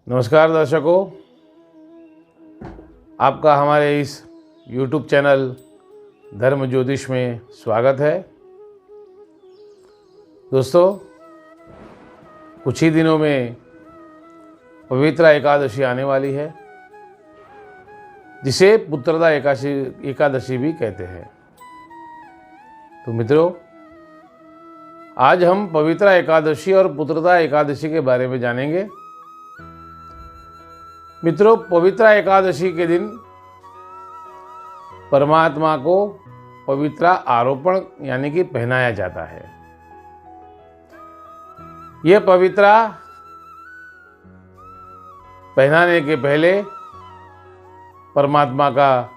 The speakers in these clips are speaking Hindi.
नमस्कार दर्शकों, आपका हमारे इस YouTube चैनल धर्म ज्योतिष में स्वागत है। दोस्तों, कुछ ही दिनों में पवित्र एकादशी आने वाली है, जिसे पुत्रदा एकादशी भी कहते हैं। तो मित्रों, आज हम पवित्र एकादशी और पुत्रदा एकादशी के बारे में जानेंगे। मित्रों, पवित्र एकादशी के दिन परमात्मा को पवित्र आरोपण यानी कि पहनाया जाता है। यह पवित्र पहनाने के पहले परमात्मा का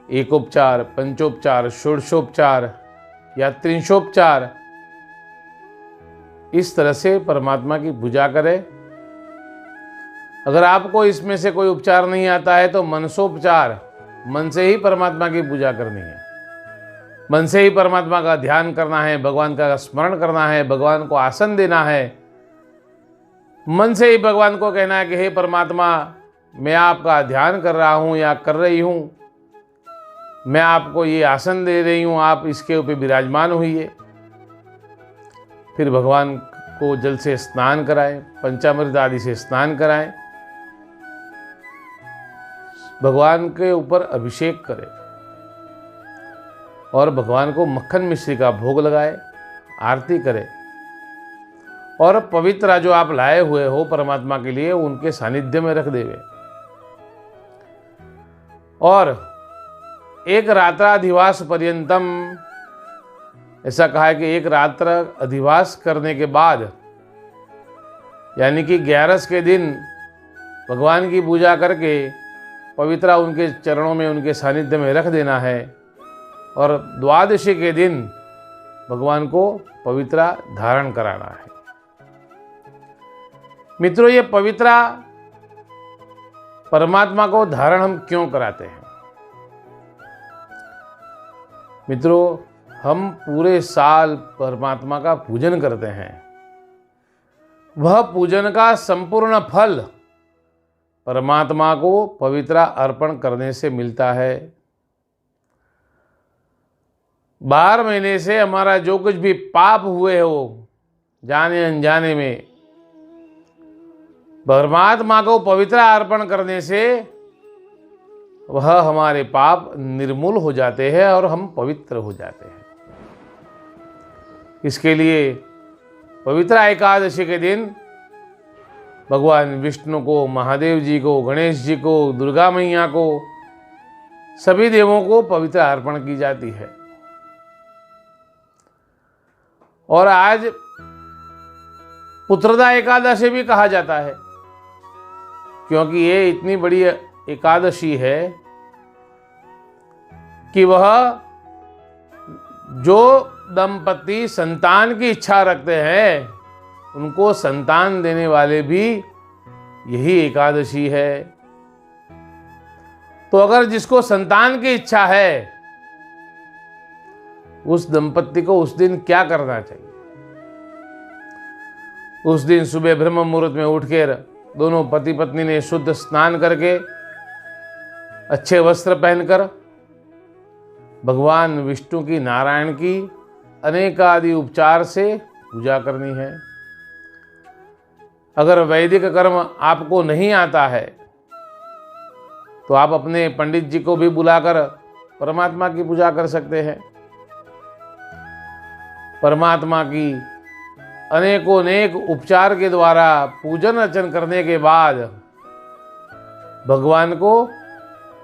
एकोपचार, पंचोपचार, षोडशोपचार या त्रिंशोपचार इस तरह से परमात्मा की पूजा करें। अगर आपको इसमें से कोई उपचार नहीं आता है तो मनसोपचार, मन से ही परमात्मा की पूजा करनी है। मन से ही परमात्मा का ध्यान करना है, भगवान का स्मरण करना है, भगवान को आसन देना है। मन से ही भगवान को कहना है कि हे परमात्मा, मैं आपका ध्यान कर रहा हूँ या कर रही हूँ, मैं आपको ये आसन दे रही हूँ, आप इसके ऊपर विराजमान हुई। फिर भगवान को जल से स्नान कराएं, पंचामृत आदि से स्नान कराएं, भगवान के ऊपर अभिषेक करें और भगवान को मक्खन मिश्री का भोग लगाए, आरती करें और पवित्र जो आप लाए हुए हो परमात्मा के लिए उनके सानिध्य में रख देवे। और एक रात्राधिवास पर्यंतम, ऐसा कहा है कि एक रात्र अधिवास करने के बाद यानी कि 11 के दिन भगवान की पूजा करके पवित्र उनके चरणों में, उनके सानिध्य में रख देना है और द्वादशी के दिन भगवान को पवित्र धारण कराना है। मित्रों, ये पवित्र परमात्मा को धारण हम क्यों कराते हैं? मित्रों, हम पूरे साल परमात्मा का पूजन करते हैं। वह पूजन का संपूर्ण फल परमात्मा को पवित्र अर्पण करने से मिलता है। 12 महीने से हमारा जो कुछ भी पाप हुए हो जाने अनजाने में, परमात्मा को पवित्र अर्पण करने से वह हमारे पाप निर्मूल हो जाते हैं और हम पवित्र हो जाते हैं। इसके लिए पवित्र एकादशी के दिन भगवान विष्णु को, महादेव जी को, गणेश जी को, दुर्गा मैया को, सभी देवों को पवित्र अर्पण की जाती है। और आज पुत्रदा एकादशी भी कहा जाता है, क्योंकि ये इतनी बड़ी एकादशी है कि वह जो दंपति संतान की इच्छा रखते हैं उनको संतान देने वाले भी यही एकादशी है। तो अगर जिसको संतान की इच्छा है उस दंपति को उस दिन क्या करना चाहिए? उस दिन सुबह ब्रह्म मुहूर्त में उठकर दोनों पति पत्नी ने शुद्ध स्नान करके अच्छे वस्त्र पहनकर भगवान विष्णु की, नारायण की अनेक आदि उपचार से पूजा करनी है। अगर वैदिक कर्म आपको नहीं आता है तो आप अपने पंडित जी को भी बुलाकर परमात्मा की पूजा कर सकते हैं। परमात्मा की अनेकों उपचार के द्वारा पूजन अर्चन करने के बाद भगवान को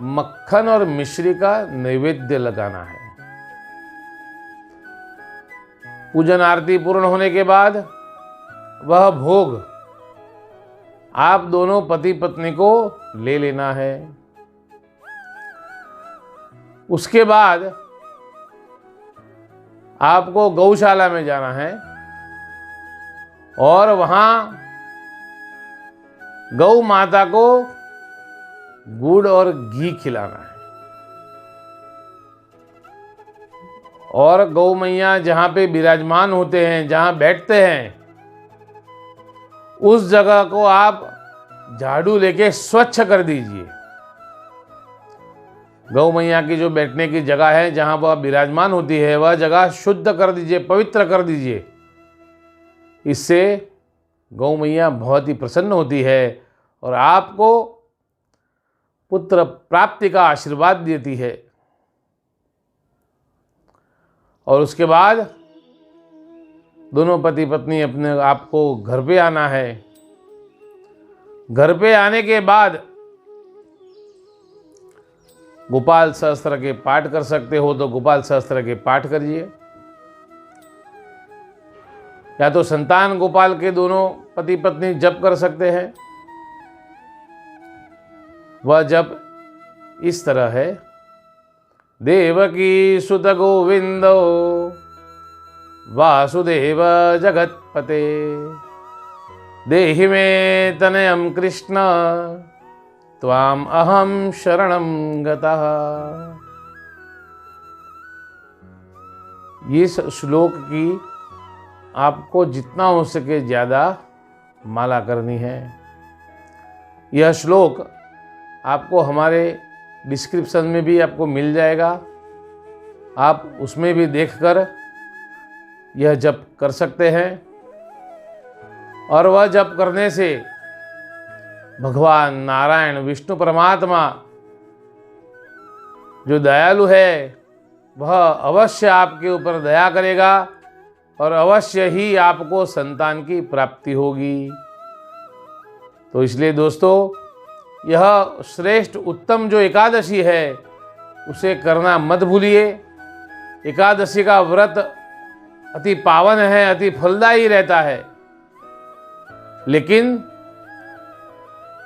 मक्खन और मिश्री का नैवेद्य लगाना है। पूजन आरती पूर्ण होने के बाद वह भोग आप दोनों पति पत्नी को ले लेना है। उसके बाद आपको गौशाला में जाना है और वहां गौ माता को गुड़ और घी खिलाना है। और गौ मैया जहाँ पे विराजमान होते हैं, जहाँ बैठते हैं, उस जगह को आप झाड़ू लेके स्वच्छ कर दीजिए। गौ मैया की जो बैठने की जगह है, जहां वह विराजमान होती है, वह जगह शुद्ध कर दीजिए, पवित्र कर दीजिए। इससे गौ मैया बहुत ही प्रसन्न होती है और आपको पुत्र प्राप्ति का आशीर्वाद देती है। और उसके बाद दोनों पति पत्नी अपने आपको घर पे आना है। घर पे आने के बाद गोपाल सहस्त्र के पाठ कर सकते हो तो गोपाल सहस्त्र के पाठ करिए, या तो संतान गोपाल के दोनों पति पत्नी जप कर सकते हैं। वह जप इस तरह है: देवकी सुत गोविंदो वासुदेव जगतपते देहि मे तनयं कृष्ण त्वाम अहम शरणं गतः। इस श्लोक की आपको जितना हो सके ज़्यादा माला करनी है। यह श्लोक आपको हमारे डिस्क्रिप्शन में भी आपको मिल जाएगा, आप उसमें भी देखकर यह जप कर सकते हैं। और वह जप करने से भगवान नारायण विष्णु परमात्मा जो दयालु है, वह अवश्य आपके ऊपर दया करेगा और अवश्य ही आपको संतान की प्राप्ति होगी। तो इसलिए दोस्तों, यह श्रेष्ठ उत्तम जो एकादशी है उसे करना मत भूलिए। एकादशी का व्रत अति पावन है, अति फलदायी रहता है। लेकिन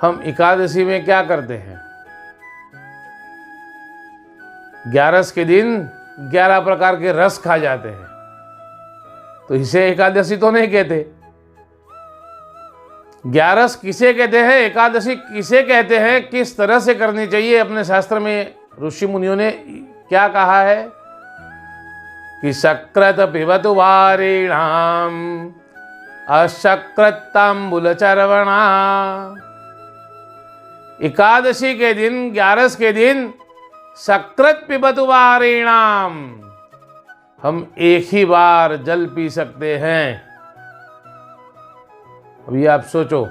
हम एकादशी में क्या करते हैं? 11 के दिन 11 प्रकार के रस खा जाते हैं, तो इसे एकादशी तो नहीं कहते। 11 किसे कहते हैं, एकादशी किसे कहते हैं, किस तरह से करनी चाहिए? अपने शास्त्र में ऋषि मुनियों ने क्या कहा है कि सकृत पिबतु वारिणाम अशकृत तांबूल चर्वणा। एकादशी के दिन, 11 के दिन सकृत पिबतु वारिणाम, हम एक ही बार जल पी सकते हैं। अभी आप सोचो,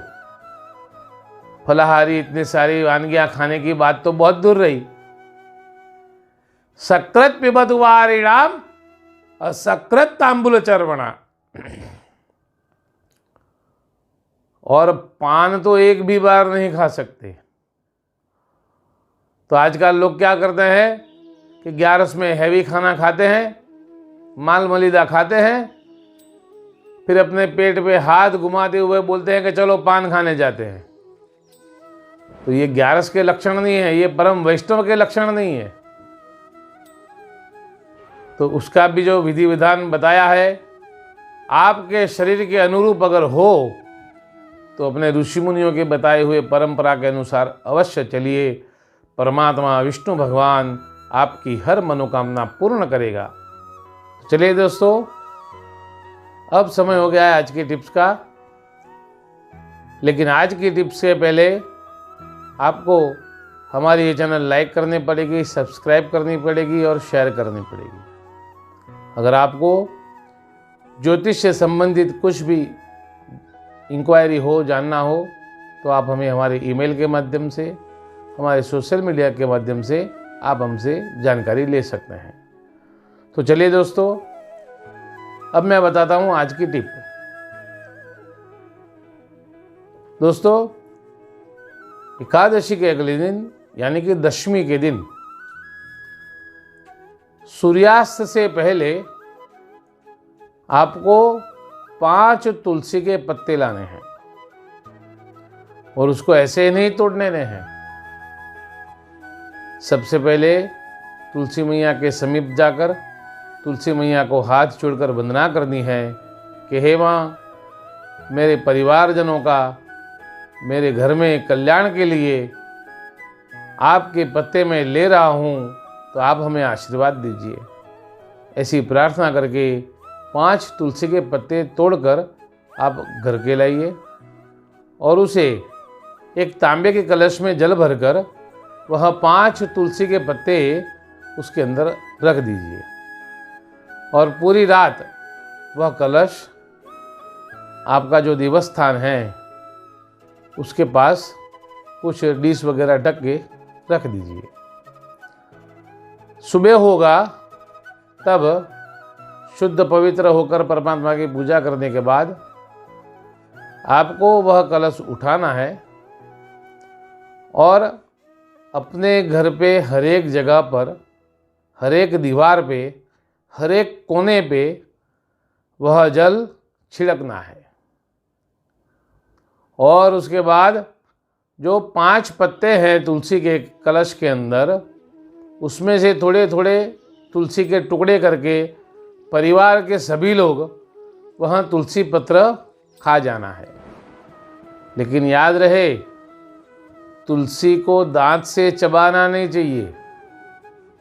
फलाहारी इतनी सारी वानगियां खाने की बात तो बहुत दूर रही। सकृत पिबतु वारिणाम असकृत तांबूल चर्वणा। और पान तो एक भी बार नहीं खा सकते। तो आजकल लोग क्या करते हैं कि 11 में हैवी खाना खाते हैं, माल मलिदा खाते हैं, फिर अपने पेट पे हाथ घुमाते हुए बोलते हैं कि चलो पान खाने जाते हैं। तो ये 11 के लक्षण नहीं है, ये परम वैष्णव के लक्षण नहीं है। तो उसका भी जो विधि विधान बताया है, आपके शरीर के अनुरूप अगर हो तो अपने ऋषि मुनियों के बताए हुए परंपरा के अनुसार अवश्य चलिए। परमात्मा विष्णु भगवान आपकी हर मनोकामना पूर्ण करेगा। चलिए दोस्तों, अब समय हो गया है आज की टिप्स का। लेकिन आज की टिप्स से पहले आपको हमारी ये चैनल लाइक करनी पड़ेगी, सब्सक्राइब करनी पड़ेगी और शेयर करनी पड़ेगी। अगर आपको ज्योतिष से संबंधित कुछ भी इंक्वायरी हो, जानना हो, तो आप हमें हमारे ईमेल के माध्यम से, हमारे सोशल मीडिया के माध्यम से आप हमसे जानकारी ले सकते हैं। तो चलिए दोस्तों, अब मैं बताता हूं आज की टिप। दोस्तों, एकादशी के अगले दिन यानी कि दशमी के दिन सूर्यास्त से पहले आपको 5 तुलसी के पत्ते लाने हैं और उसको ऐसे ही नहीं तोड़ने हैं। सबसे पहले तुलसी मैया के समीप जाकर तुलसी मैया को हाथ जोड़कर वंदना करनी है कि हे माँ, मेरे परिवारजनों का, मेरे घर में कल्याण के लिए आपके पत्ते में ले रहा हूँ, तो आप हमें आशीर्वाद दीजिए। ऐसी प्रार्थना करके 5 तुलसी के पत्ते तोड़कर आप घर के लाइए और उसे एक तांबे के कलश में जल भरकर वह 5 तुलसी के पत्ते उसके अंदर रख दीजिए और पूरी रात वह कलश आपका जो दिवस स्थान है उसके पास कुछ डिश वगैरह ढक के रख दीजिए। सुबह होगा तब शुद्ध पवित्र होकर परमात्मा की पूजा करने के बाद आपको वह कलश उठाना है और अपने घर पे हर एक जगह पर, हर एक दीवार पे, हर एक कोने पे वह जल छिड़कना है। और उसके बाद जो 5 पत्ते हैं तुलसी के कलश के अंदर, उसमें से थोड़े थोड़े तुलसी के टुकड़े करके परिवार के सभी लोग वहाँ तुलसी पत्र खा जाना है। लेकिन याद रहे, तुलसी को दांत से चबाना नहीं चाहिए,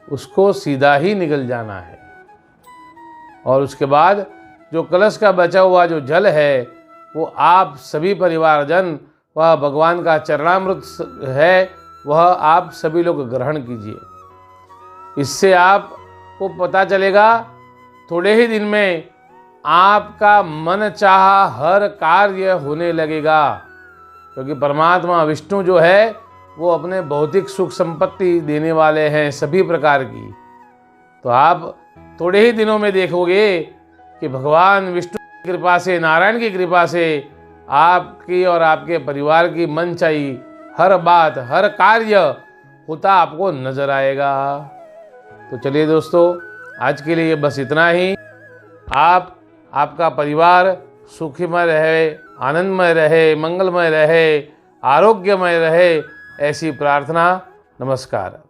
उसको सीधा ही निगल जाना है। और उसके बाद जो कलश का बचा हुआ जो जल है वो आप सभी परिवारजन, वह भगवान का चरणामृत है, वह आप सभी लोग ग्रहण कीजिए। इससे आपको पता चलेगा थोड़े ही दिन में आपका मन चाहा हर कार्य होने लगेगा, क्योंकि परमात्मा विष्णु जो है वो अपने भौतिक सुख संपत्ति देने वाले हैं सभी प्रकार की। तो आप थोड़े ही दिनों में देखोगे कि भगवान विष्णु की कृपा से, नारायण की कृपा से आपकी और आपके परिवार की मनचाही हर बात, हर कार्य होता आपको नजर आएगा। तो चलिए दोस्तों, आज के लिए बस इतना ही। आपका परिवार सुखमय रहे, आनंदमय रहे, मंगलमय रहे, आरोग्यमय रहे, ऐसी प्रार्थना। नमस्कार।